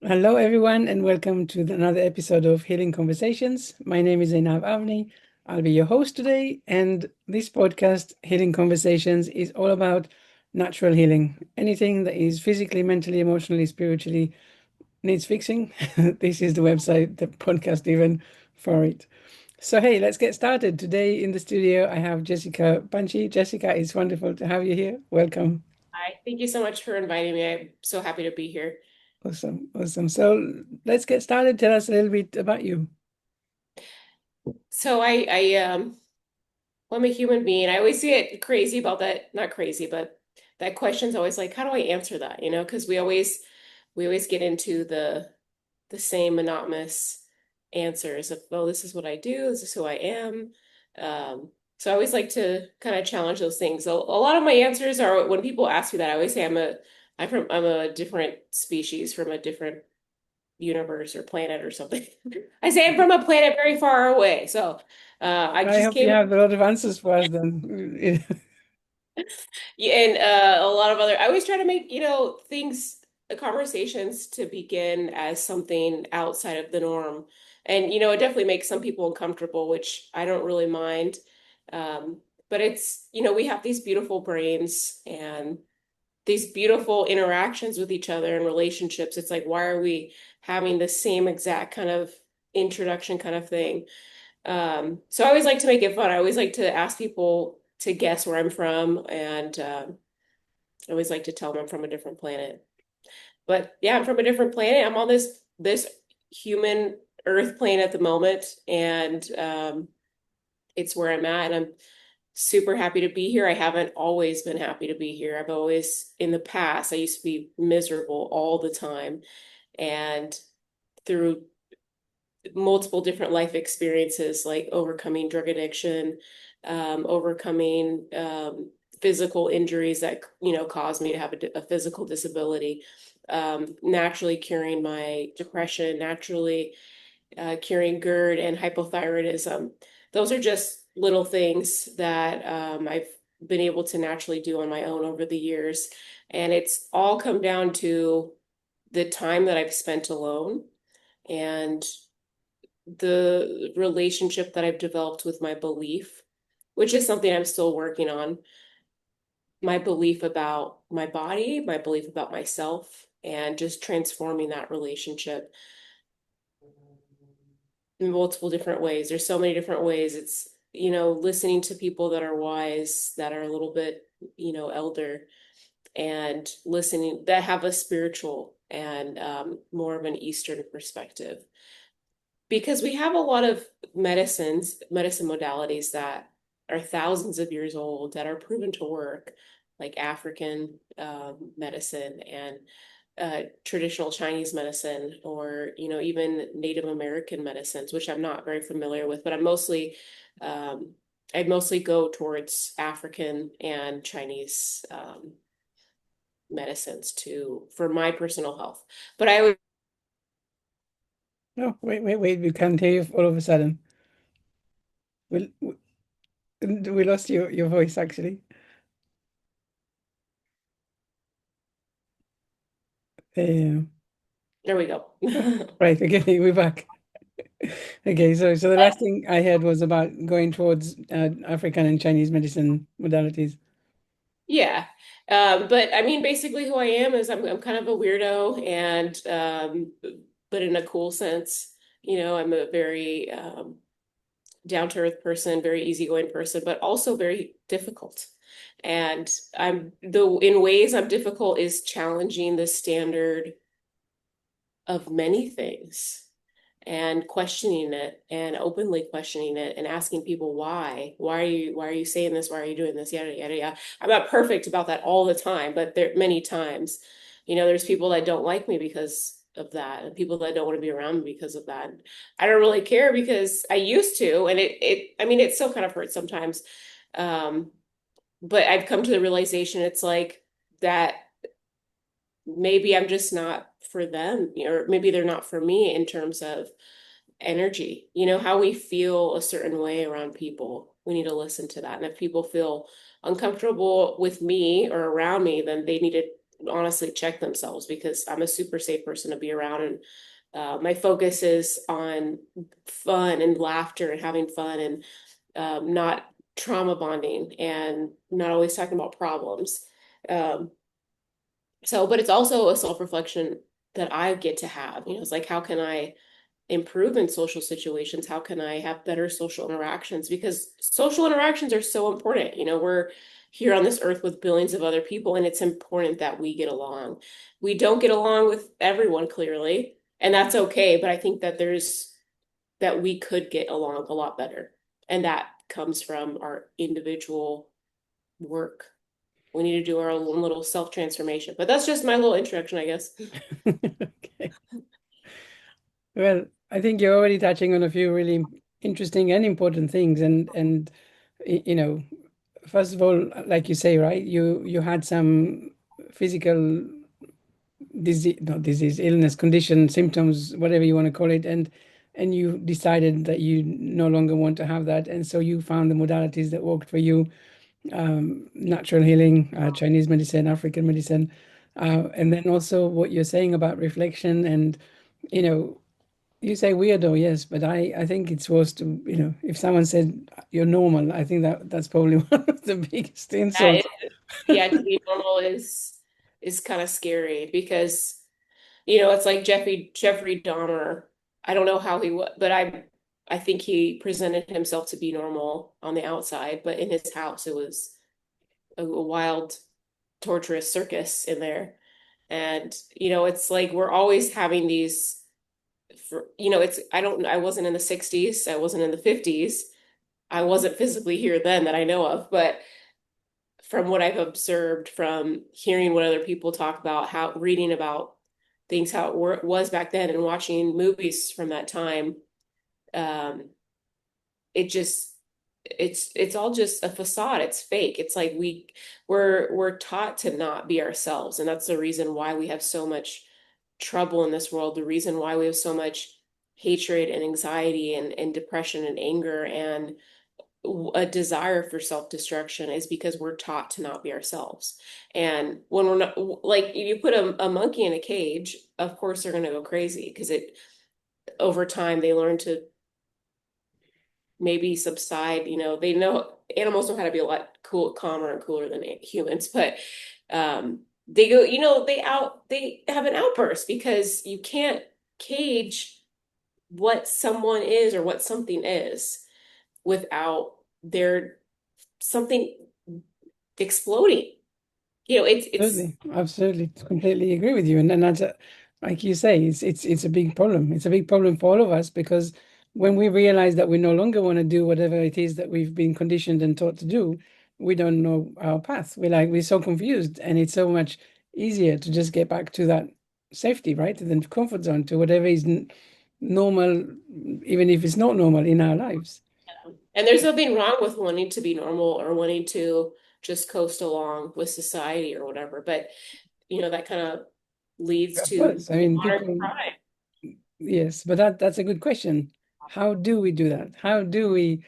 Hello, everyone, and welcome to another episode of Healing Conversations. My name is Avni. I'll be your host today, and this podcast, Healing Conversations, is all about natural healing. Anything that is physically, mentally, emotionally, spiritually needs fixing. This is the website, the podcast, even for it. So, hey, let's get started. Today in the studio, I have Jesseca Banchy. Jessica, it's wonderful to have you here. Welcome. Hi, thank you so much for inviting me. I'm so happy to be here. Awesome, awesome. So, let's get started. Tell us a little bit about you. So I'm a human being. I always get crazy about that, not crazy, but that question's always like, how do I answer that? Because we always get into the same monotonous answers of, oh, this is what I do, this is who I am. So I always like to kind of challenge those things. A lot of my answers are when people ask me that, I always say I'm a different species from a different universe or planet or something. I say I'm from a planet very far away. So I I just hope you came, have a lot of answers for us then. yeah, and a lot of other, I always try to make, things, conversations to begin as something outside of the norm. And, it definitely makes some people uncomfortable, which I don't really mind. But we have these beautiful brains and these beautiful interactions with each other and relationships. It's like, why are we having the same exact kind of introduction kind of thing? So I always like to make it fun. I always like to ask people to guess where I'm from, and I always like to tell them I'm from a different planet. But yeah, I'm from a different planet. I'm on this human Earth plane at the moment, and it's where I'm at, and I'm super happy to be here. I haven't always been happy to be here. I've always, in the past, I used to be miserable all the time, and through multiple different life experiences like overcoming drug addiction, overcoming physical injuries that caused me to have a physical disability, naturally curing my depression, naturally curing GERD and hypothyroidism. Those are just little things that I've been able to naturally do on my own over the years. And it's all come down to the time that I've spent alone and the relationship that I've developed with my belief, which is something I'm still working on. My belief about my body, my belief about myself, and just transforming that relationship in multiple different ways. There's so many different ways. It's, listening to people that are wise, that are a little bit, elder, and listening that have a spiritual and more of an Eastern perspective. Because we have a lot of medicine modalities that are thousands of years old that are proven to work, like African medicine and traditional Chinese medicine, or even Native American medicines, which I'm not very familiar with, but um, I mostly go towards African and Chinese medicines to for my personal health. But I would Oh, wait. We can't hear you all of a sudden. We lost your voice actually. Um, There we go. right, okay, we're back. Okay, so the last thing I heard was about going towards African and Chinese medicine modalities. Yeah. But I mean, basically who I am is I'm kind of a weirdo and but in a cool sense. I'm a very down to earth person, very easygoing person, but also very difficult. And in ways I'm difficult is challenging the standard of many things and questioning it and openly questioning it and asking people why are you saying this, why are you doing this, yada yada yada. I'm not perfect about that all the time, but there many times there's people that don't like me because of that and people that don't want to be around me because of that. I don't really care because I used to, and it I mean it still kind of hurts sometimes. um but I've come to the realization it's like that maybe I'm just not for them, or maybe they're not for me in terms of energy. How we feel a certain way around people. We need to listen to that. And if people feel uncomfortable with me or around me, then they need to honestly check themselves, because I'm a super safe person to be around. And my focus is on fun and laughter and having fun, and not trauma bonding, and not always talking about problems. Um, but it's also a self-reflection that I get to have. It's like, how can I improve in social situations? How can I have better social interactions? Because social interactions are so important. We're here on this earth with billions of other people, and it's important that we get along. We don't get along with everyone, clearly, and that's okay. But I think that we could get along a lot better. And that comes from our individual work. We need to do our own little self transformation. But that's just my little introduction, I guess. Okay. Well, I think you're already touching on a few really interesting and important things, and you know, first of all, like you say, right, you had some physical disease, not disease, illness, condition, symptoms, whatever you want to call it, and you decided that you no longer want to have that, and so you found the modalities that worked for you, natural healing, Chinese medicine, African medicine, and then also what you're saying about reflection and, you know, you say weirdo, yes, but I think it's worse to, if someone said you're normal, I think that's probably one of the biggest That insults. is, yeah, to be normal is kind of scary, because it's like Jeffrey Dahmer. I don't know how he was, but I think he presented himself to be normal on the outside, but in his house it was a wild, torturous circus in there. And it's like we're always having these. I wasn't in the 60s, I wasn't in the 50s, I wasn't physically here then that I know of, but from what I've observed, from hearing what other people talk about, how reading about things, how it was back then, and watching movies from that time, um, it just it's all just a facade. It's fake. It's like we're taught to not be ourselves, and that's the reason why we have so much trouble in this world. The reason why we have so much hatred and anxiety and depression and anger and a desire for self-destruction, is because we're taught to not be ourselves. And when we're not, like, if you put a monkey in a cage, of course they're going to go crazy, because it over time they learn to maybe subside. They know, animals know how to be a lot calmer and cooler than humans, but they go, they have an outburst, because you can't cage what someone is or what something is without their something exploding. It's Absolutely, absolutely, completely agree with you. And that's like you say, it's a big problem. It's a big problem for all of us because when we realize that we no longer want to do whatever it is that we've been conditioned and taught to do, we don't know our path. We're so confused, and it's so much easier to just get back to that safety, right? To the comfort zone, to whatever is normal, even if it's not normal in our lives. and there's nothing wrong with wanting to be normal or wanting to just coast along with society or whatever, but that kind of leads Of to course, I mean, modern people. crime. Yes, but that's a good question. How do we do that? How do we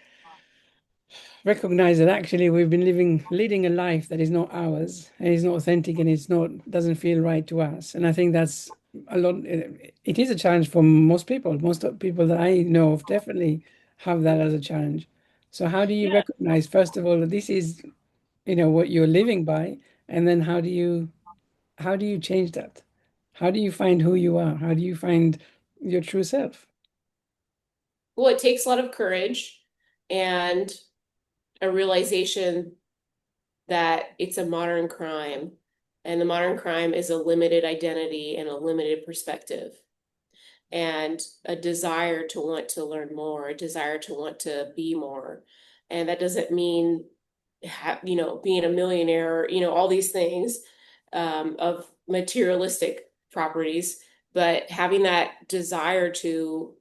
recognize that actually we've been leading a life that is not ours and is not authentic and it's not doesn't feel right to us? And I think that's a lot. It is a challenge for most people. Most of people that I know of definitely have that as a challenge. So how do you Yeah. recognize, first of all, that this is, what you're living by, and then how do you change that? How do you find who you are? How do you find your true self? Well, it takes a lot of courage and a realization that it's a modern crime, and the modern crime is a limited identity and a limited perspective, and a desire to want to learn more, a desire to want to be more. And that doesn't mean, being a millionaire, all these things, of materialistic properties, but having that desire to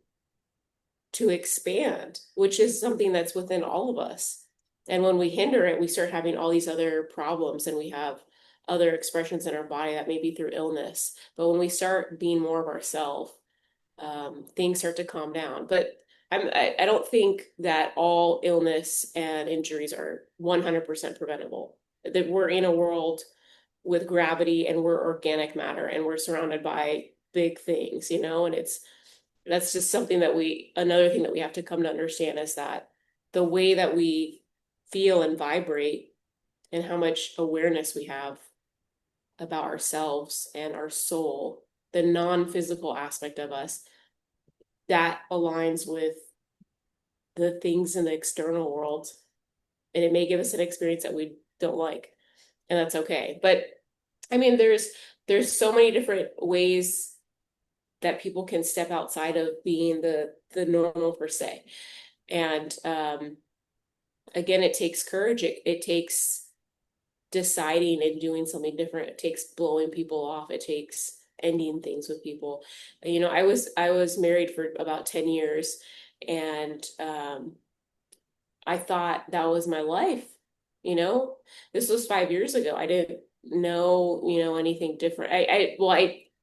expand, which is something that's within all of us. And when we hinder it, we start having all these other problems, and we have other expressions in our body that may be through illness. But when we start being more of ourselves, things start to calm down. But I don't think that all illness and injuries are 100% preventable. That we're in a world with gravity and we're organic matter and we're surrounded by big things, and that's just something that another thing that we have to come to understand is that the way that we feel and vibrate and how much awareness we have about ourselves and our soul, the non-physical aspect of us, that aligns with the things in the external world. And it may give us an experience that we don't like, and that's okay. But I mean, there's so many different ways that people can step outside of being the normal per se. And again, it takes courage. It takes deciding and doing something different. It takes blowing people off. It takes ending things with people. I was married for about 10 years, and I thought that was my life. You know, this was 5 years ago. I didn't know, anything different.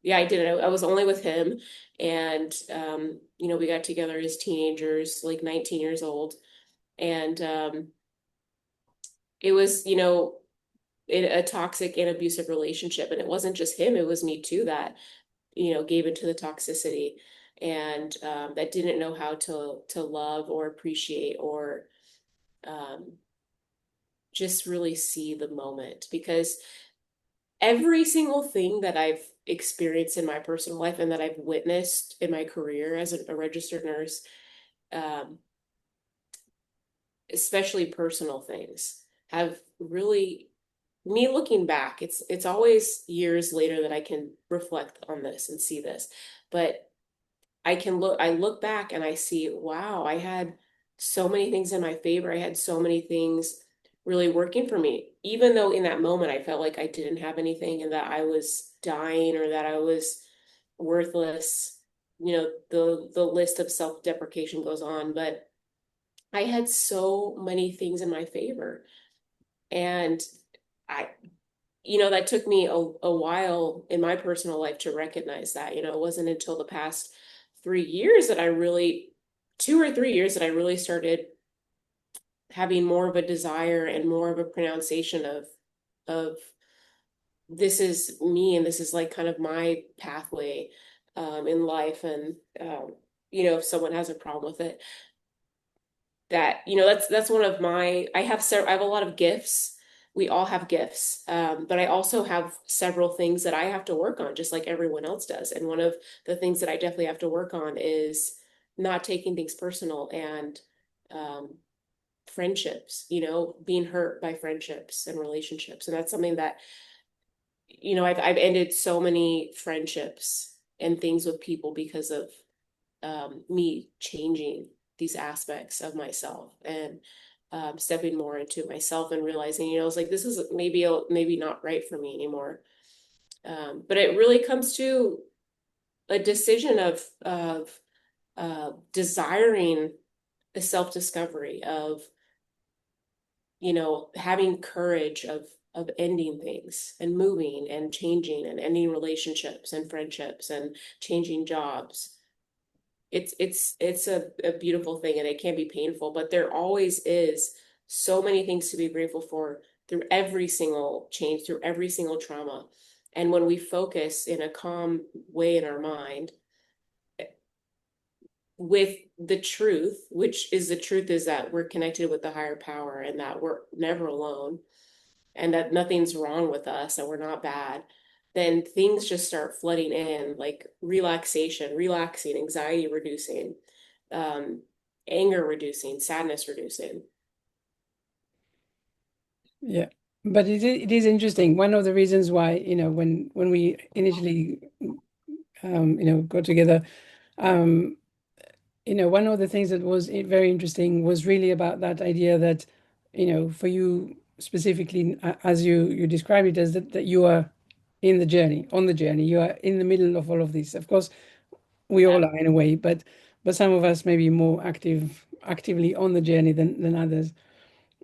Yeah, I didn't. I was only with him, and we got together as teenagers, like 19 years old, and it was, in a toxic and abusive relationship, and it wasn't just him; it was me too that, gave into the toxicity, and that didn't know how to love or appreciate or um, just really see the moment, because every single thing that I've experienced in my personal life and that I've witnessed in my career as a registered nurse, um, especially personal things, have really, me looking back, it's always years later that I can reflect on this and see this, but I look back and I see, wow, I had so many things in my favor. I had so many things really working for me, even though in that moment I felt like I didn't have anything and that I was dying or that I was worthless. The list of self-deprecation goes on, but I had so many things in my favor. And I, that took me a while in my personal life to recognize that. It wasn't until the past 3 years that 2 or 3 years that I really started having more of a desire and more of a pronunciation of this is me and this is like kind of my pathway in life. And if someone has a problem with it, that that's one of my I have a lot of gifts. We all have gifts, but I also have several things that I have to work on, just like everyone else does. And one of the things that I definitely have to work on is not taking things personal, and friendships, being hurt by friendships and relationships. And that's something that I've ended so many friendships and things with people because of me changing these aspects of myself and stepping more into myself and realizing, it's like this is maybe not right for me anymore. But it really comes to a decision of desiring a self-discovery of, having courage of ending things and moving and changing and ending relationships and friendships and changing jobs. It's a beautiful thing, and it can be painful, but there always is so many things to be grateful for through every single change, through every single trauma. And when we focus in a calm way in our mind with the truth, which is the truth is that we're connected with the higher power and that we're never alone and that nothing's wrong with us and we're not bad, then things just start flooding in, like relaxing, anxiety reducing, um, anger reducing, sadness reducing. Yeah, but it is interesting. One of the reasons why, when we initially got together, um, one of the things that was very interesting was really about that idea that, for you specifically, as you describe it, as that you are in the journey, on the journey, you are in the middle of all of this. Of course, we Yeah. all are in a way, but some of us may be more actively on the journey than others.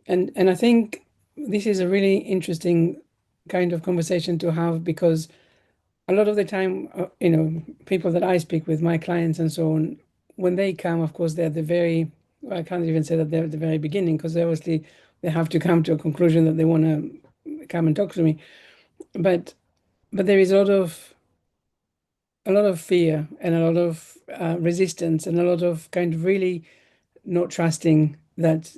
And I think this is a really interesting kind of conversation to have, because a lot of the time, people that I speak with, my clients and so on, when they come, of course, they're the very, well, I can't even say that they're at the very beginning, because obviously they have to come to a conclusion that they want to come and talk to me. but there is a lot of fear and a lot of resistance and a lot of kind of really not trusting that,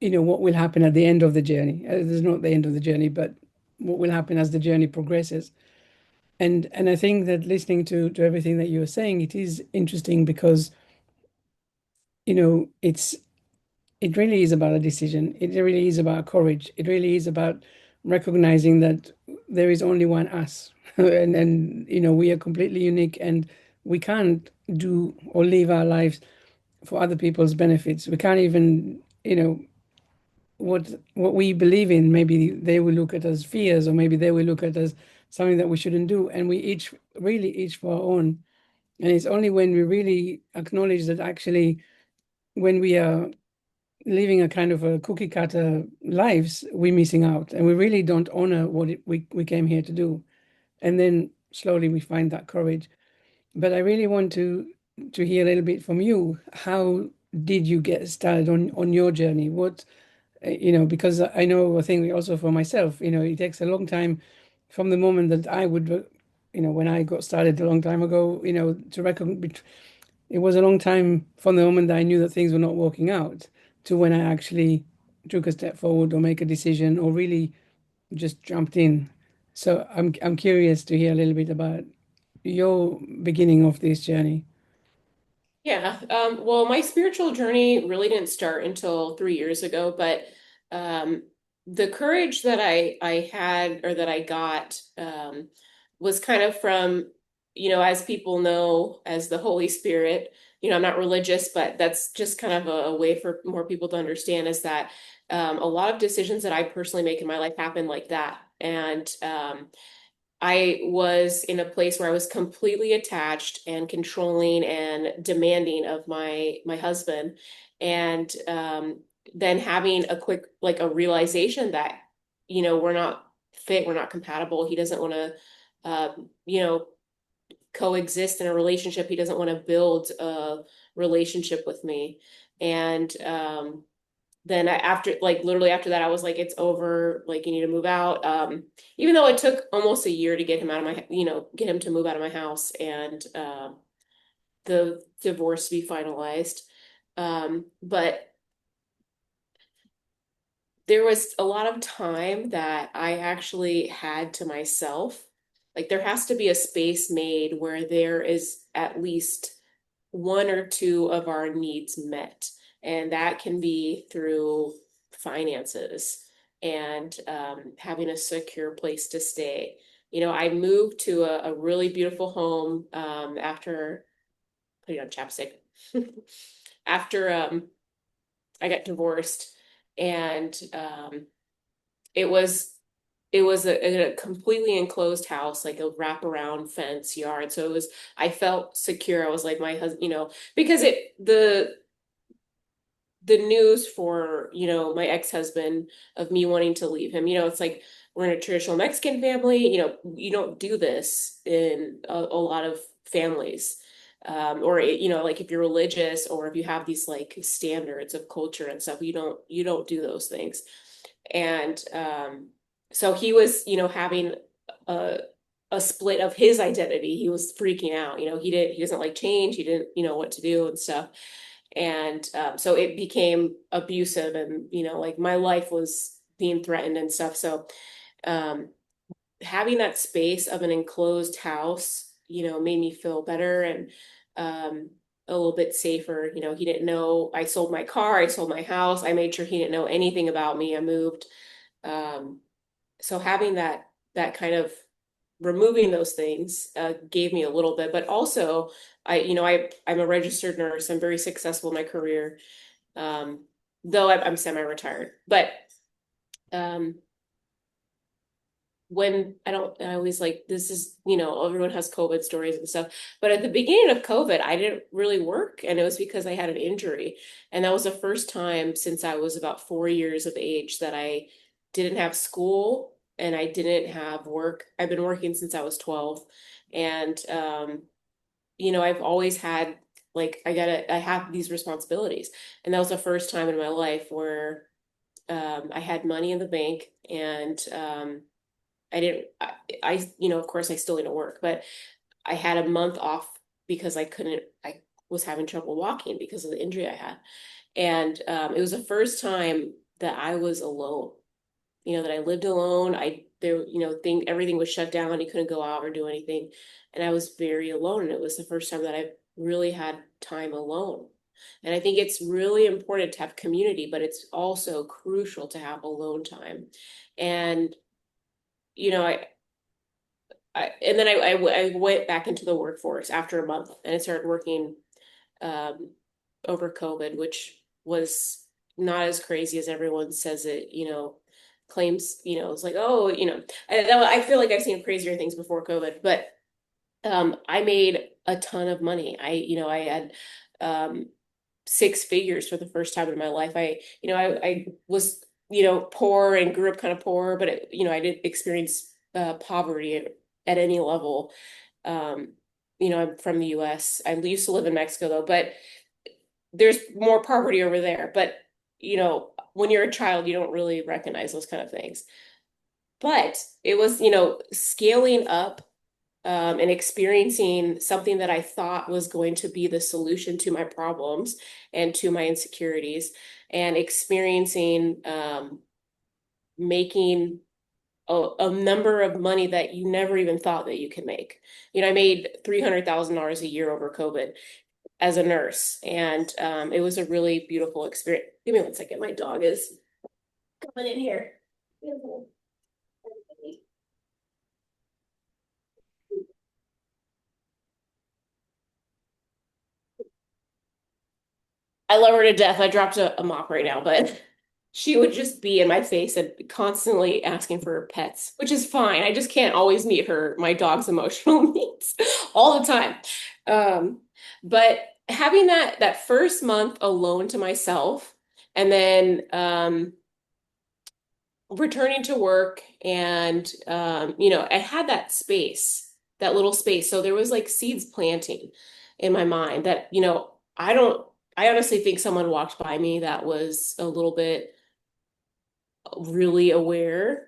what will happen at the end of the journey. There's not the end of the journey, but what will happen as the journey progresses. And I think that listening to everything that you were saying, it is interesting because, it's it really is about a decision. It really is about courage. It really is about recognizing that there is only one us. And we are completely unique, and we can't do or live our lives for other people's benefits. We can't even, what we believe in, maybe they will look at as fears, or maybe they will look at as something that we shouldn't do. And we each really each for our own. And it's only when we really acknowledge that actually when we are living a kind of a cookie cutter lives, we're missing out, and we really don't honor what we came here to do. And then slowly we find that courage. But I really want to hear a little bit from you. How did you get started on your journey? What because I know, I think also for myself, it takes a long time from the moment that I would, when I got started a long time ago, to recognize. It was a long time from the moment that I knew that things were not working out to when I actually took a step forward or make a decision or really just jumped in. So I'm curious to hear a little bit about your beginning of this journey. Yeah. Well, my spiritual journey really didn't start until 3 years ago, but um, the courage that I had or that I got was kind of from, as people know, as the Holy Spirit. I'm not religious, but that's just kind of a way for more people to understand is that a lot of decisions that I personally make in my life happen like that. And I was in a place where I was completely attached and controlling and demanding of my husband, and then having a quick like a realization that we're not fit, we're not compatible. He doesn't want to, you know, coexist in a relationship. He doesn't want to build a relationship with me, and then after like literally after that I was like it's over, like you need to move out, even though it took almost a year to get him out of my get him to move out of my house and the divorce to be finalized, but there was a lot of time that I actually had to myself. Like there has to be a space made where there is at least one or two of our needs met. And that can be through finances and having a secure place to stay. I moved to a really beautiful home after putting on chapstick, after I got divorced. And it was it was a completely enclosed house, like a wraparound fence yard. So I felt secure. I was like my husband, because the news for, my ex-husband of me wanting to leave him, it's like we're in a traditional Mexican family, you don't do this in a lot of families. Or like if you're religious or if you have these like standards of culture and stuff, you don't do those things. And so he was, having a a split of his identity. He was freaking out. He doesn't like change. He didn't, know what to do and stuff. And so it became abusive, and like my life was being threatened and stuff. So um, having that space of an enclosed house, made me feel better and a little bit safer. He didn't know I sold my car, I sold my house. I made sure he didn't know anything about me. I moved. Um, so having that kind of removing those things gave me a little bit, but also I'm a registered nurse. I'm very successful in my career, um, though I'm semi-retired. But um, when I always like this is, everyone has COVID stories and stuff. But at the beginning of COVID, I didn't really work, and it was because I had an injury. And that was the first time since I was about 4 years of age that I didn't have school and I didn't have work. I've been working since I was 12. And I've always had like I have these responsibilities. And that was the first time in my life where I had money in the bank and I didn't, of course I still need to work, but I had a month off because I was having trouble walking because of the injury I had. And it was the first time that I was alone, that I lived alone. Everything was shut down. You couldn't go out or do anything. And I was very alone. And it was the first time that I really had time alone. And I think it's really important to have community, but it's also crucial to have alone time. And, you know, and then I went back into the workforce after a month and I started working um, over COVID, which was not as crazy as everyone says it, claims, it's like, oh, I feel like I've seen crazier things before COVID, but I made a ton of money. I had um, six figures for the first time in my life. I was, poor and grew up kind of poor, but I didn't experience poverty at any level. Um, I'm from the US. I used to live in Mexico though, but there's more poverty over there. But, when you're a child, you don't really recognize those kind of things. But it was, scaling up and experiencing something that I thought was going to be the solution to my problems and to my insecurities, and experiencing making a number of money that you never even thought that you could make. I made $300,000 a year over COVID as a nurse, and it was a really beautiful experience. Give me one second. My dog is coming in here. I love her to death. I dropped a mop right now, but she would just be in my face and constantly asking for pets, which is fine. I just can't always meet my dog's emotional needs all the time. Um, but having that first month alone to myself, and then returning to work, and I had that space, that little space. So there was like seeds planting in my mind that, I honestly think someone walked by me that was a little bit really aware,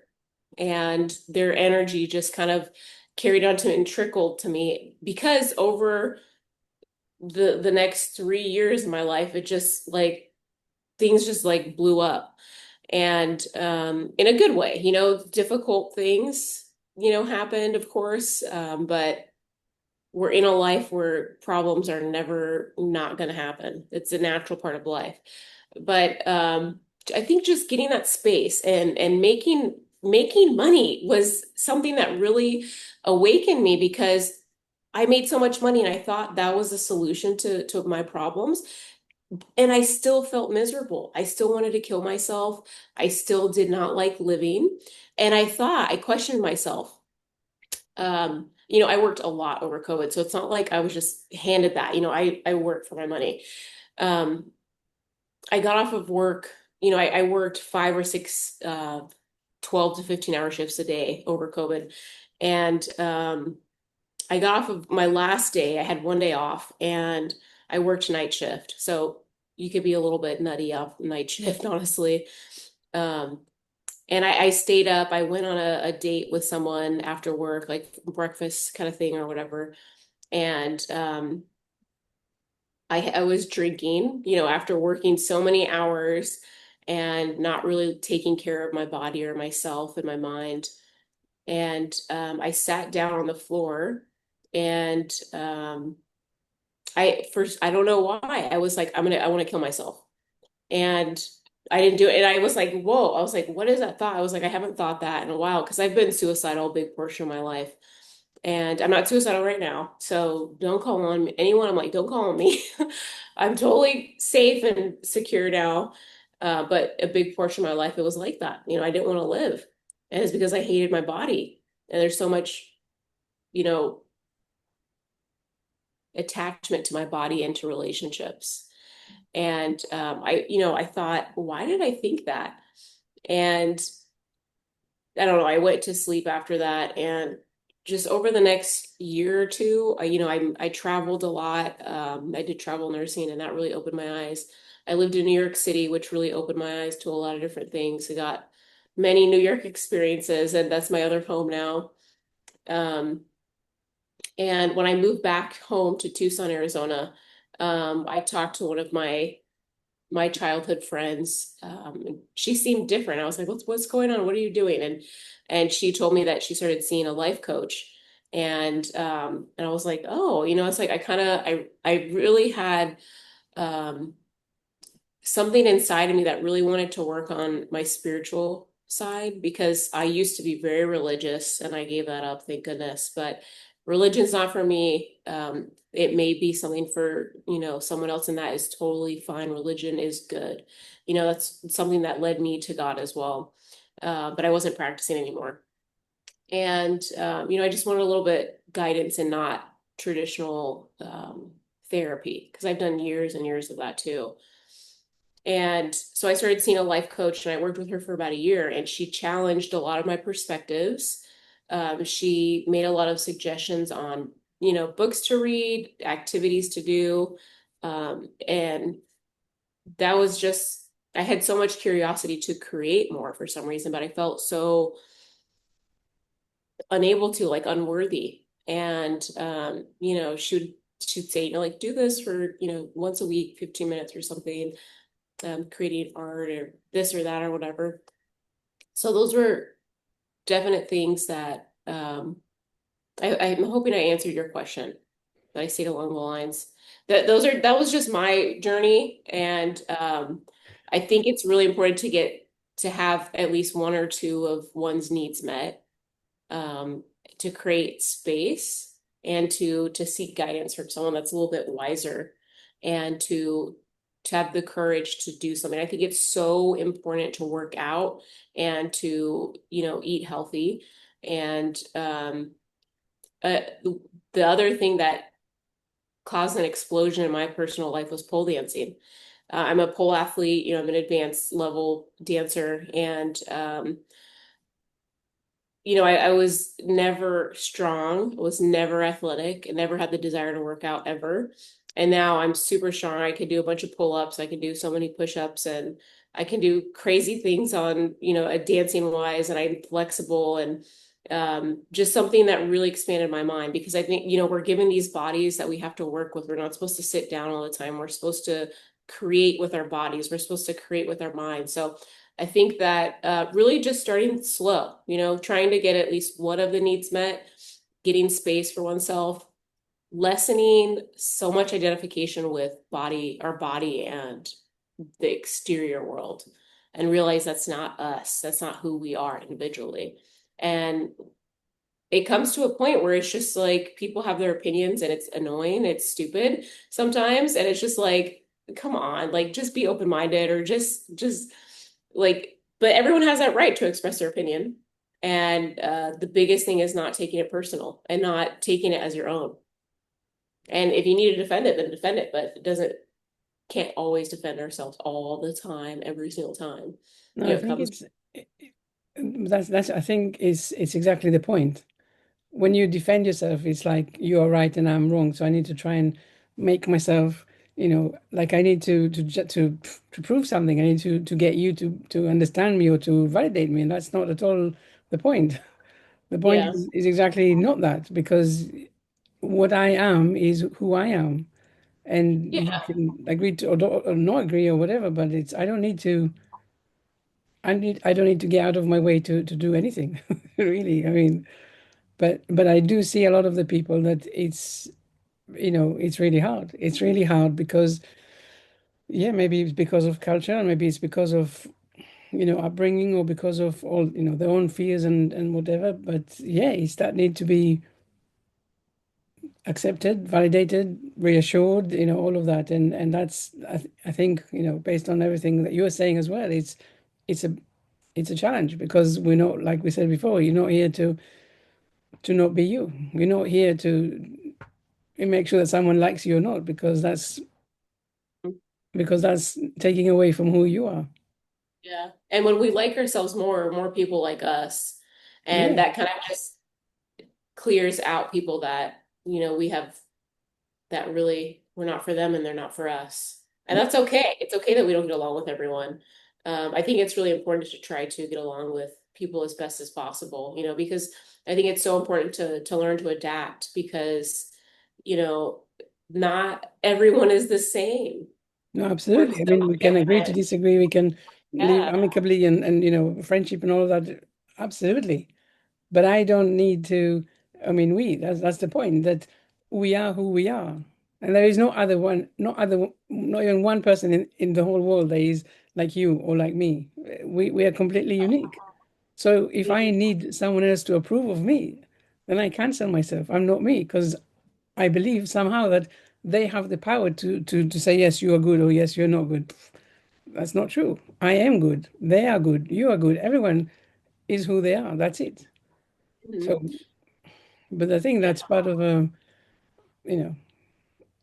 and their energy just kind of carried on to and trickled to me, because over the next 3 years of my life, it just like things just like blew up, and in a good way. Difficult things happened, of course, but we're in a life where problems are never not going to happen. It's a natural part of life. But I think just getting that space and making money was something that really awakened me, because I made so much money and I thought that was the solution to my problems. And I still felt miserable. I still wanted to kill myself. I still did not like living. And I questioned myself. I worked a lot over COVID, so it's not like I was just handed that. I worked for my money. Um, I got off of work, I worked 5 or 6 12 to 15 hour shifts a day over COVID. And I got off of my last day. I had one day off and I worked night shift. So you could be a little bit nutty off night shift, honestly. Um, and I stayed up. I went on a date with someone after work, like breakfast kind of thing or whatever. And I was drinking, after working so many hours and not really taking care of my body or myself and my mind. And I sat down on the floor, and I don't know why. I was like, I want to kill myself. And I didn't do it. And I was like, whoa. I was like, what is that thought? I was like, I haven't thought that in a while, because I've been suicidal a big portion of my life. And I'm not suicidal right now. So don't call on me. Anyone, I'm like, don't call on me. I'm totally safe and secure now. But a big portion of my life, it was like that. I didn't want to live. And it's because I hated my body. And there's so much, you know, attachment to my body and to relationships. And I thought, why did I think that? And I don't know, I went to sleep after that. And just over the next year or two, I traveled a lot. I did travel nursing, and that really opened my eyes. I lived in New York City, which really opened my eyes to a lot of different things. I got many New York experiences, and that's my other home now. Um, and when I moved back home to Tucson, Arizona, I talked to one of my childhood friends. She seemed different. I was like, what's going on? What are you doing? And she told me that she started seeing a life coach. And I was like, oh, it's like I really had um something inside of me that really wanted to work on my spiritual side because I used to be very religious and I gave that up, thank goodness. But religion's not for me. It may be something for, someone else, and that is totally fine. Religion is good. That's something that led me to God as well. But I wasn't practicing anymore. And, I just wanted a little bit guidance and not traditional therapy because I've done years and years of that too. And so I started seeing a life coach and I worked with her for about a year and she challenged a lot of my perspectives. She made a lot of suggestions on, books to read, activities to do. And that was just, I had so much curiosity to create more for some reason, but I felt so unable to, like unworthy. And, she'd say, like do this for, once a week, 15 minutes or something, creating art or this or that or whatever. So those were definite things that I'm hoping I answered your question. That I stayed along the lines. That was just my journey, and I think it's really important to have at least one or two of one's needs met, um, to create space and to seek guidance from someone that's a little bit wiser and to have the courage to do something. I think it's so important to work out and to, eat healthy. And uh, the other thing that caused an explosion in my personal life was pole dancing. I'm a pole athlete, I'm an advanced level dancer, and I was never strong, was never athletic, and never had the desire to work out ever. And now I'm super strong. I can do a bunch of pull-ups. I can do so many push-ups and I can do crazy things on, a dancing wise, and I'm flexible and just something that really expanded my mind because I think, we're given these bodies that we have to work with. We're not supposed to sit down all the time. We're supposed to create with our bodies. We're supposed to create with our minds. So I think that really just starting slow, trying to get at least one of the needs met, getting space for oneself, lessening so much identification with our body and the exterior world, and realize that's not us. That's not who we are individually. And it comes to a point where it's just like people have their opinions and it's annoying, it's stupid sometimes, and it's just like, come on, like just be open-minded or just like, but everyone has that right to express their opinion. And the biggest thing is not taking it personal and not taking it as your own. And if you need to defend it, then defend it, but it doesn't can't always defend ourselves all the time, every single time. No, I It think comes, that's I think it's exactly the point. When you defend yourself, it's like you're right and I'm wrong. So I need to try and make myself, like I need to prove something. I need to get you to understand me or to validate me, and that's not at all the point. The point yeah, is exactly not that, because what I am is who I am, and you yeah, can agree to or not agree or whatever, but it's I don't need to get out of my way to do anything, really. I mean, but I do see a lot of the people that it's really hard. It's really hard because, yeah, maybe it's because of culture, and maybe it's because of, upbringing, or because of all, their own fears and whatever. But yeah, it's that need to be accepted, validated, reassured, all of that. And that's, I think, based on everything that you were saying as well, it's a it's a challenge because we're not, like we said before, you're not here to not be you. You're not here to make sure that someone likes you or not, because that's taking away from who you are. yeah. And when we like ourselves more people like us. And Yeah. that kind of just clears out people that, we have that really we're not for them and they're not for us. And Yeah. that's okay. It's okay that we don't get along with everyone. I think it's really important to try to get along with people as best as possible, because I think it's so important to learn to adapt because, you know, not everyone is the same. No, We're absolutely. I so mean, we can agree to different. disagree. We can live Yeah. amicably and friendship and all of that. Absolutely. But I don't need to, I mean, that's the point, that we are who we are. And there is no other one, not even one person in the whole world that is like you or like me. We are completely unique. So if I Mhm. need someone else to approve of me, then I cancel myself. I'm not me because I believe somehow that they have the power to say, yes, you are good, or yes, you're not good. That's not true. I am good. They are good. You are good. Everyone is who they are. That's it. So, Mhm. but I think Yeah, that's part of you know,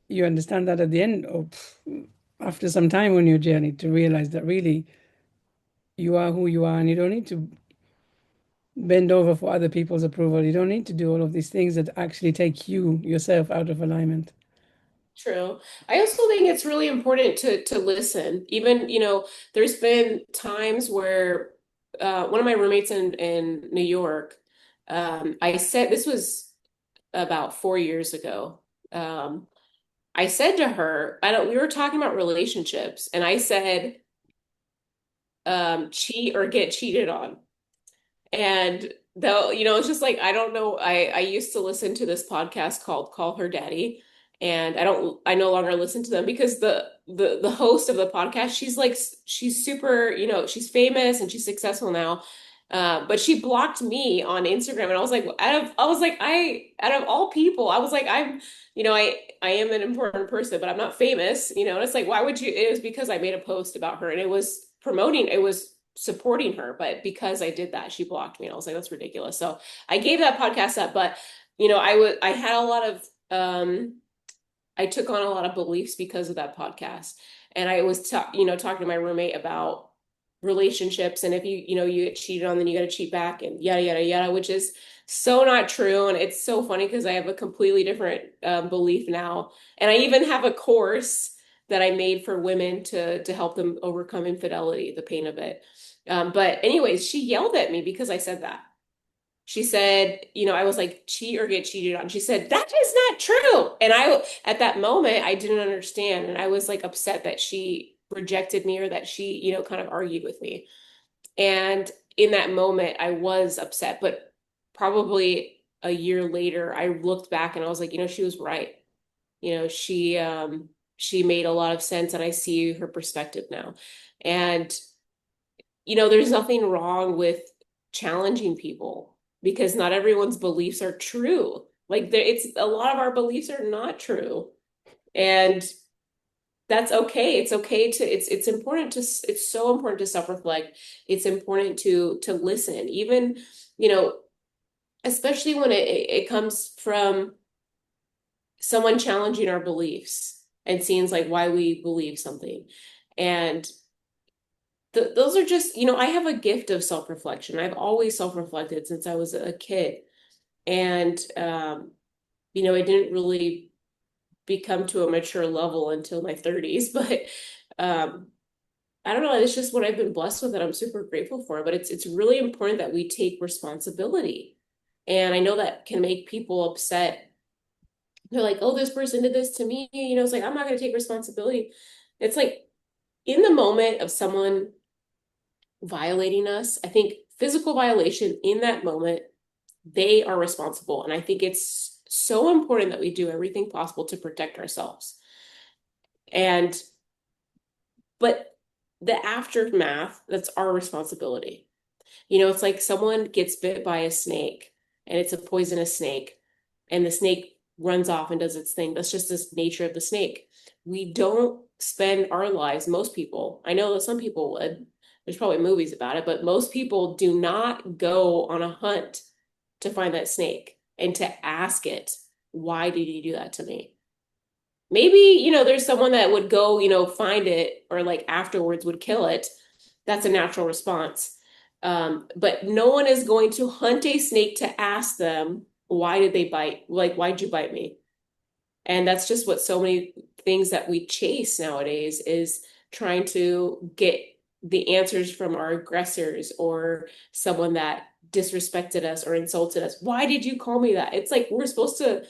you understand that at the end of after some time on your journey to realize that really you are who you are, and you don't need to bend over for other people's approval. You don't need to do all of these things that actually take you yourself out of alignment. true. I also think it's really important to listen. Even, there's been times where one of my roommates in New York, I said this was about 4 years ago. Um, I said to her, I don't, we were talking about relationships, and I said, cheat or get cheated on. And though, it's just like I don't know. I used to listen to this podcast called Call Her Daddy, and I no longer listen to them because the host of the podcast, she's super, she's famous and she's successful now. But she blocked me on Instagram, and I was like, out of all people, I was like, I am an important person, but I'm not famous, and it's like, why would you? It was because I made a post about her, and it was supporting her, but because I did that, she blocked me, and I was like, that's ridiculous. So I gave that podcast up, but I had a lot of I took on a lot of beliefs because of that podcast. And I was, talking to my roommate about relationships. And if you get cheated on, then you got to cheat back and yada, yada, yada, which is so not true. And it's so funny because I have a completely different belief now. And I even have a course that I made for women to help them overcome infidelity, the pain of it. But anyways, she yelled at me because I said that. She said, I was like, cheat or get cheated on. She said, that is not true. And at that moment, I didn't understand. And I was like upset that she rejected me or that she, kind of argued with me. And in that moment, I was upset. But probably a year later, I looked back and I was like, she was right. She made a lot of sense and I see her perspective now. And there's nothing wrong with challenging people because not everyone's beliefs are true. Like it's a lot of our beliefs are not true. And that's okay. It's okay to it's important to it's so important to self-reflect. It's important to listen, even, you know, especially when it comes from someone challenging our beliefs and seeing like why we believe something. And those are just, I have a gift of self-reflection. I've always self-reflected since I was a kid. And, it didn't really become to a mature level until my 30s. But um, I don't know. It's just what I've been blessed with that I'm super grateful for. But it's really important that we take responsibility. And I know that can make people upset. They're like, oh, this person did this to me. It's like, I'm not going to take responsibility. It's like in the moment of someone violating us, I think physical violation in that moment, they are responsible. And I think it's so important that we do everything possible to protect ourselves. And, but the aftermath, that's our responsibility. It's like someone gets bit by a snake and it's a poisonous snake, and the snake runs off and does its thing. That's just the nature of the snake. We don't spend our lives, most people, I know that some people would, there's probably movies about it, but most people do not go on a hunt to find that snake and to ask it, why did you do that to me? Maybe, there's someone that would go, find it or like afterwards would kill it. That's a natural response. But no one is going to hunt a snake to ask them, why did they bite? Like, why'd you bite me? And that's just what so many things that we chase nowadays is trying to get the answers from our aggressors or someone that disrespected us or insulted us. Why did you call me that? It's like we're supposed to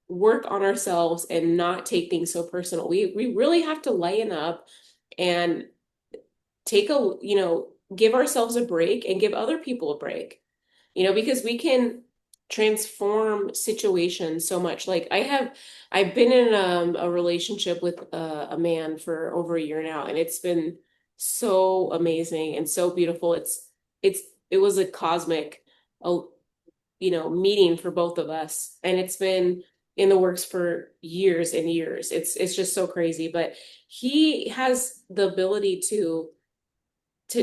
work on ourselves and not take things so personal. We really have to lighten up and take a, give ourselves a break and give other people a break, because we can transform situations so much. Like I've been in a relationship with a man for over a year now, and it's been so amazing and so beautiful. It's it was a cosmic, uh, meeting for both of us, and it's been in the works for years and years. It's just so crazy, but he has the ability to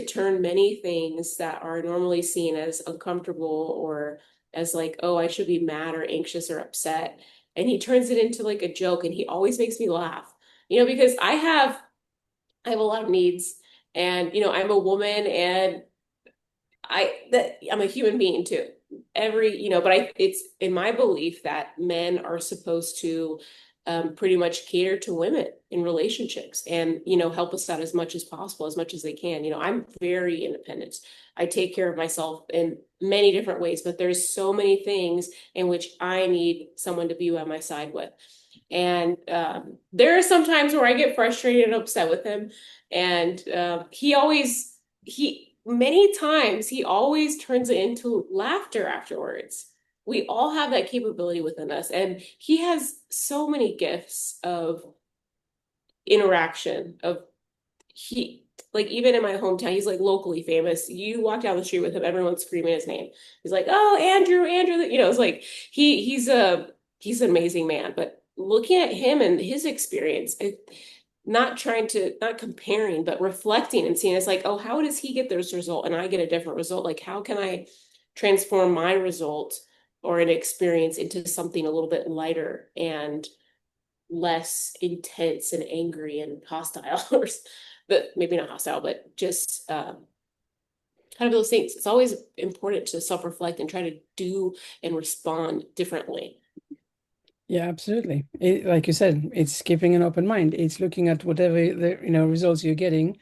turn many things that are normally seen as uncomfortable or as like, oh, I should be mad or anxious or upset. And he turns it into like a joke, and he always makes me laugh, because I have a lot of needs, and I'm a woman, and I'm a human being too. But it's in my belief that men are supposed to pretty much cater to women in relationships and, help us out as much as possible, as much as they can. I'm very independent. I take care of myself in many different ways, but there's so many things in which I need someone to be by my side with. And there are some times where I get frustrated and upset with him. And many times, he always turns it into laughter afterwards. We all have that capability within us. And he has so many gifts of interaction, he, like, even in my hometown, he's like locally famous. You walk down the street with him, everyone's screaming his name. He's like, oh, Andrew, Andrew, it's like he's an amazing man. But looking at him and his experience, not comparing, but reflecting and seeing, it's like, oh, how does he get this result and I get a different result? Like, how can I transform my result or an experience into something a little bit lighter and less intense and angry and hostile, or but maybe not hostile, but just kind of those things. It's always important to self-reflect and try to do and respond differently. Yeah, absolutely. Like you said, it's keeping an open mind. It's looking at whatever the results you're getting,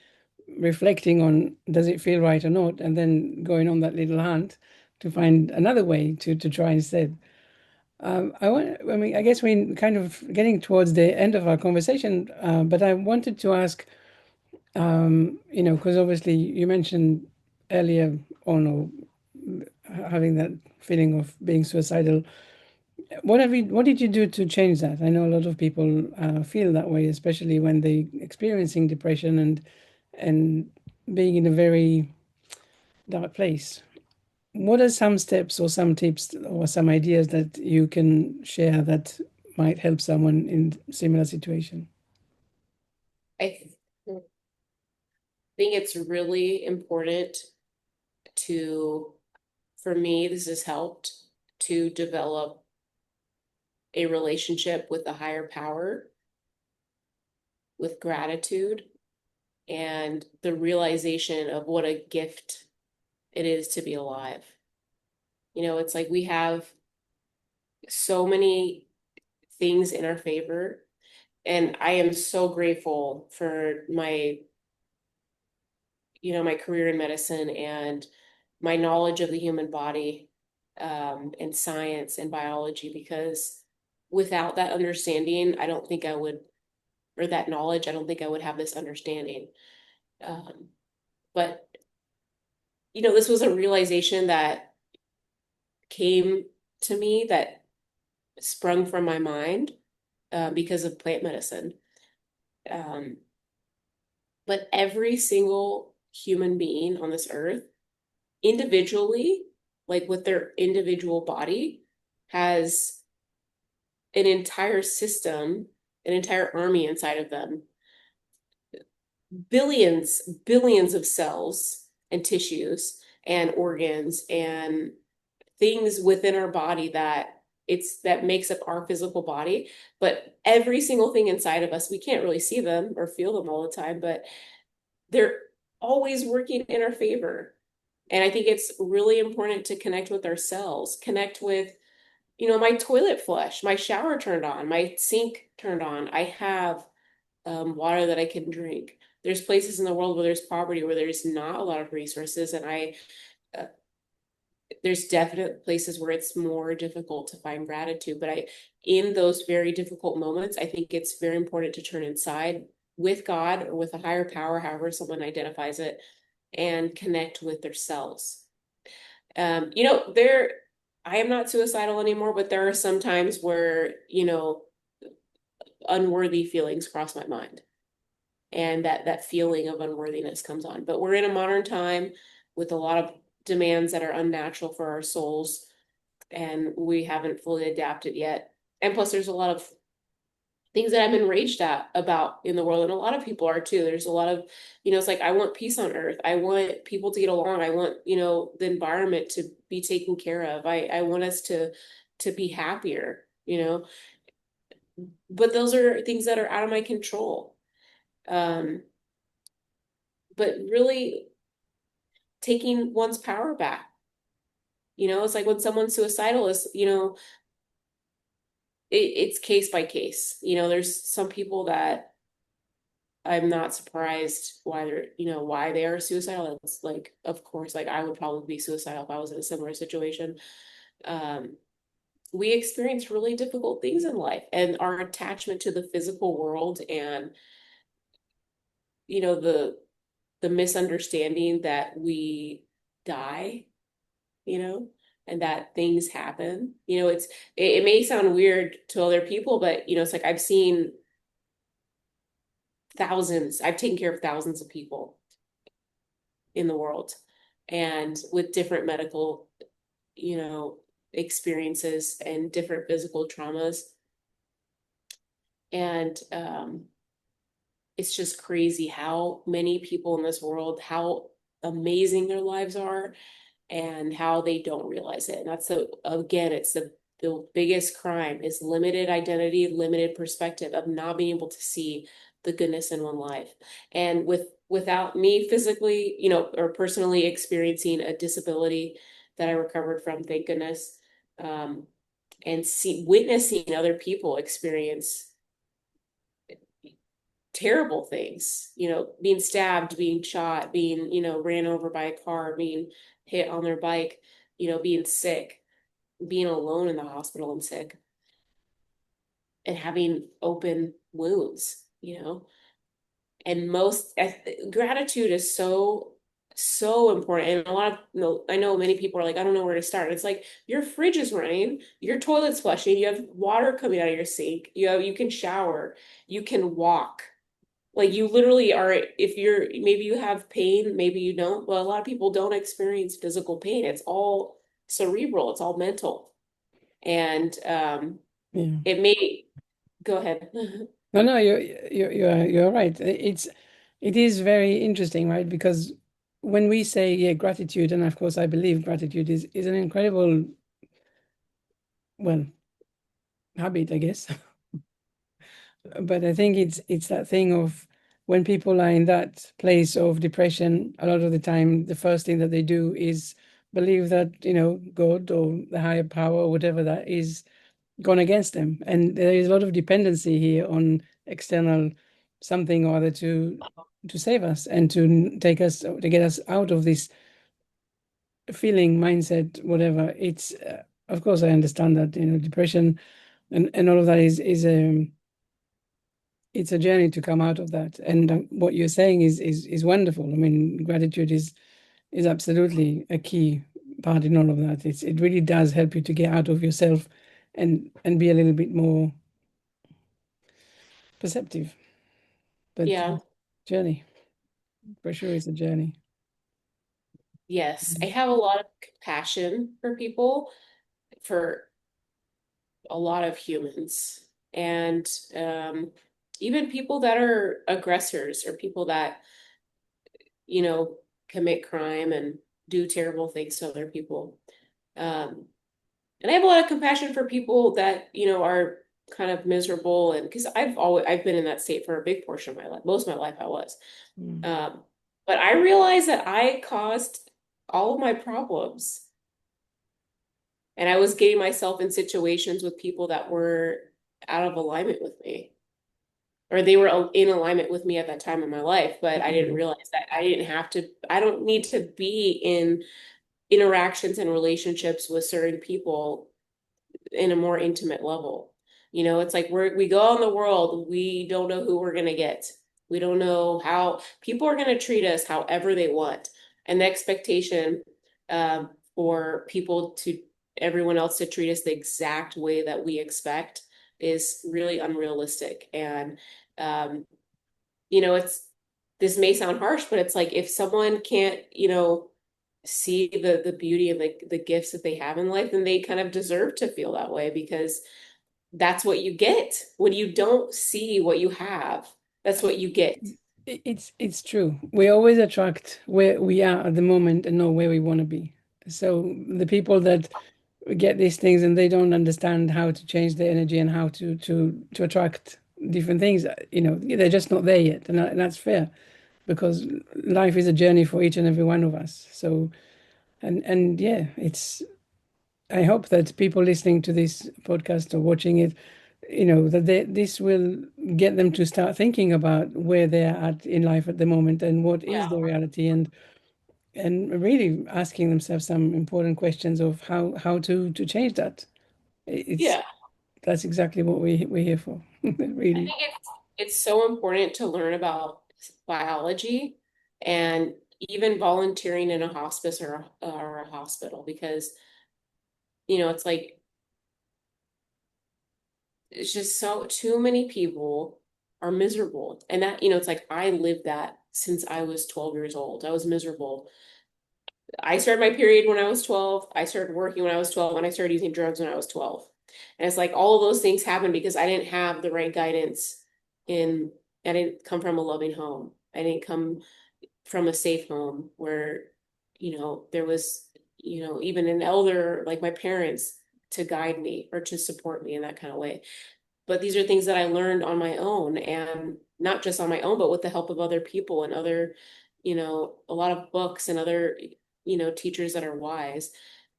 reflecting on does it feel right or not, and then going on that little hunt to find another way to try instead. I mean, I guess we're kind of getting towards the end of our conversation, but I wanted to ask, because obviously you mentioned earlier on, or having that feeling of being suicidal. What did you do to change that? I know a lot of people feel that way, especially when they experiencing depression and being in a very dark place. What are some steps or some tips or some ideas that you can share that might help someone in similar situation? I think it's really important to, for me, this has helped to develop a relationship with a higher power, with gratitude, and the realization of what a gift it is to be alive. It's like we have so many things in our favor. And I am so grateful for my career in medicine and my knowledge of the human body, and science and biology, because without that understanding, I don't think I would, or that knowledge, I don't think I would have this understanding. But, this was a realization that came to me, that sprung from my mind, because of plant medicine. Um, but every single human being on this earth, individually, like with their individual body, has an entire system, an entire army inside of them, billions of cells and tissues and organs and things within our body that makes up our physical body. But every single thing inside of us, we can't really see them or feel them all the time, but they're always working in our favor. And I think it's really important to connect with ourselves, connect with, my toilet flush, my shower turned on, my sink turned on. I have water that I can drink. there's places in the world where there's poverty, where there's not a lot of resources, and uh, there's definite places where it's more difficult to find gratitude. But in those very difficult moments, I think it's very important to turn inside with God or with a higher power, however someone identifies it, and connect with themselves. There, I am not suicidal anymore, but there are some times where, unworthy feelings cross my mind, and that feeling of unworthiness comes on. But we're in a modern time with a lot of demands that are unnatural for our souls, and we haven't fully adapted yet. And plus, there's a lot of things that I'm enraged about in the world, and a lot of people are too. There's a lot of, it's like I want peace on earth. I want people to get along. I want, the environment to be taken care of. I want us to be happier, but those are things that are out of my control. Um, but really taking one's power back. It's like when someone's suicidal is, it's case by case. There's some people that I'm not surprised why they are suicidal. It's like, of course, like I would probably be suicidal if I was in a similar situation. Um, we experience really difficult things in life, and our attachment to the physical world, and the misunderstanding that we die, you know, and that things happen. It may sound weird to other people, but it's like I've taken care of thousands of people in the world, and with different medical, you know, experiences and different physical traumas. And it's just crazy how many people in this world, how amazing their lives are, and how they don't realize it. And that's again, it's the biggest crime is limited identity, limited perspective of not being able to see the goodness in one life. And without me physically, or personally experiencing a disability that I recovered from, thank goodness, and witnessing other people experience terrible things, being stabbed, being shot, being, ran over by a car, being hit on their bike, being sick, being alone in the hospital and sick, and having open wounds, and gratitude is so, so important. And a lot of, I know many people are like, I don't know where to start. It's like your fridge is running, your toilet's flushing, you have water coming out of your sink, you can shower, you can walk. Like you literally are, if maybe you have pain, maybe you don't. Well, a lot of people don't experience physical pain. It's all cerebral, it's all mental. And Yeah. it may, go ahead. No, no, you're right. It is very interesting, right? Because when we say, yeah, gratitude, and of course I believe gratitude is an incredible, well, habit, I guess. But I think it's that thing of when people are in that place of depression, a lot of the time the first thing that they do is believe that, God or the higher power or whatever that is gone against them. And there is a lot of dependency here on external something or other to save us and to take us to get us out of this feeling, mindset, whatever. It's of course I understand that, depression and all of that is it's a journey to come out of that. And what you're saying is wonderful. I mean, gratitude is absolutely a key part in all of that. It really does help you to get out of yourself and be a little bit more perceptive. But Yeah, journey, for sure, it's a journey. yes. I have a lot of compassion for people, for a lot of humans, and even people that are aggressors or people that, you know, commit crime and do terrible things to other people. Um, and I have a lot of compassion for people that, are kind of miserable, and because I've been in that state for a big portion of my life. Most of my life I was. Mm. Um, but I realized that I caused all of my problems. And I was getting myself in situations with people that were out of alignment with me. or they were in alignment with me at that time in my life, but I didn't Mhm. realize that I don't need to be in interactions and relationships with certain people in a more intimate level. It's like we go out in the world, we don't know who we're gonna get. We don't know how people are gonna treat us however they want. And the expectation for everyone else to treat us the exact way that we expect is really unrealistic. And um, it's this may sound harsh, but it's like if someone can't, see the beauty and the gifts that they have in life, then they kind of deserve to feel that way because that's what you get when you don't see what you have. That's what you get. It's true. We always attract where we are at the moment and not where we want to be. So the people that get these things and they don't understand how to change their energy and how to attract different things, they're just not there yet, and that's fair because life is a journey for each and every one of us. So and yeah, it's I hope that people listening to this podcast or watching it, that this will get them to start thinking about where they're at in life at the moment and what is Yeah. the reality, and really asking themselves some important questions of how to change that. It's Yeah. That's exactly what we're here for, I really. think it's so important to learn about biology and even volunteering in a hospice or a hospital because it's like it's just so too many people are miserable. And that, it's like I lived that since I was 12 years old. I was miserable. I started my period when I was 12. I started working when I was 12, and I started using drugs when I was 12. And it's like all of those things happened because I didn't have the right guidance in I didn't come from a loving home. I didn't come from a safe home where, there was, even an elder like my parents to guide me or to support me in that kind of way. But these are things that I learned on my own, and not just on my own, but with the help of other people and other, a lot of books and other, teachers that are wise.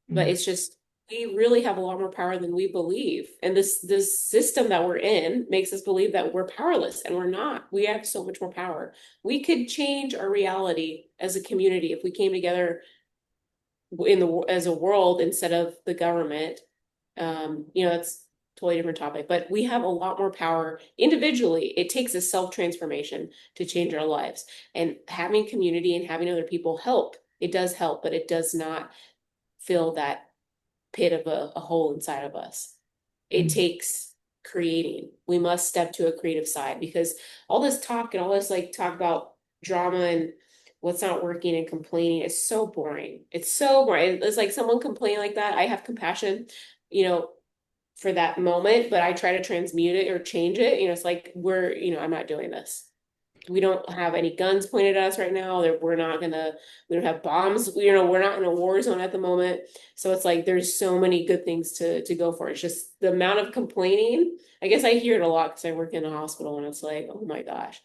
But Mm, it's just we really have a lot more power than we believe. And this system that we're in makes us believe that we're powerless, and we're not. We have so much more power. We could change our reality as a community if we came together as a world instead of the government. It's a totally different topic, but we have a lot more power individually. It takes a self-transformation to change our lives, and having community and having other people help. It does help, but it does not fill that pit of a hole inside of us. It mm, takes creating. We must step to a creative side because all this talk and all this like talk about drama and what's not working and complaining is so boring. It's so boring. It's like someone complaining like that. I have compassion, you know, for that moment, but I try to transmute it or change it. It's like I'm not doing this. We don't have any guns pointed at us right now. We don't have bombs. We're not in a war zone at the moment. So it's like there's so many good things to go for. It's just the amount of complaining. I guess I hear it a lot because I work in a hospital and it's like, oh my gosh.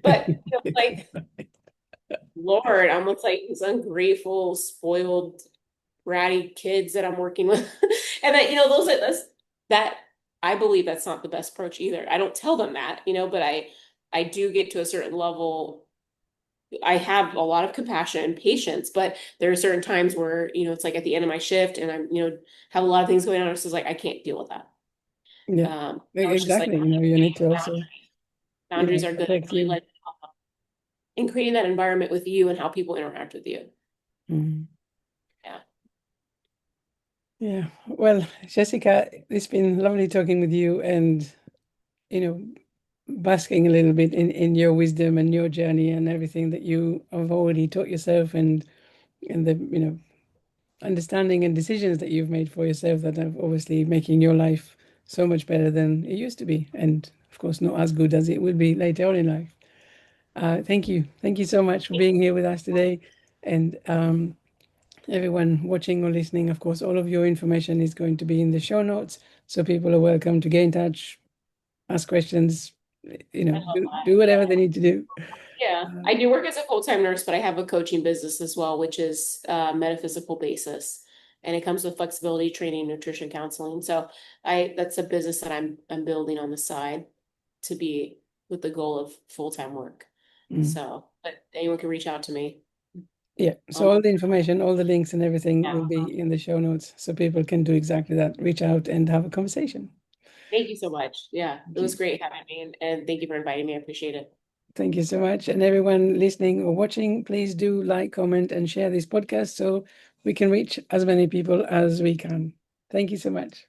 But like, Lord, I'm with like these ungrateful, spoiled, bratty kids that I'm working with. And that, that I believe that's not the best approach either. I don't tell them that, but I do get to a certain level. I have a lot of compassion and patience, but there are certain times where, it's like at the end of my shift and I'm, have a lot of things going on. It's just like, I can't deal with that. yeah, It's just like exactly. You need to also, boundaries are good. protect Really you. like in creating that environment with you and how people interact with you. Mm. Yeah. Yeah. Well, Jessica, it's been lovely talking with you and, you know, basking a little bit in your wisdom and your journey and everything that you have already taught yourself, and the, understanding and decisions that you've made for yourself that are obviously making your life so much better than it used to be. And of course, not as good as it will be later on in life. Thank you. Thank you so much for being here with us today. And everyone watching or listening, of course, all of your information is going to be in the show notes. So people are welcome to get in touch, ask questions, I love do that. whatever they need to do. Yeah, Uh, I do work as a full-time nurse, but I have a coaching business as well, which is metaphysical basis. And it comes with flexibility training, nutrition counseling. So that's a business that I'm building on the side to be. with the goal of full-time work. Mm. So, but anyone can reach out to me. Yeah, so Um, all the information, all the links and everything yeah. will be in the show notes so people can do exactly that. Reach out and have a conversation. Thank you so much. Yeah, it Thank was you. great having me, and thank you for inviting me. I appreciate it. Thank you so much. And everyone listening or watching, please do like, comment, and share this podcast so we can reach as many people as we can. Thank you so much.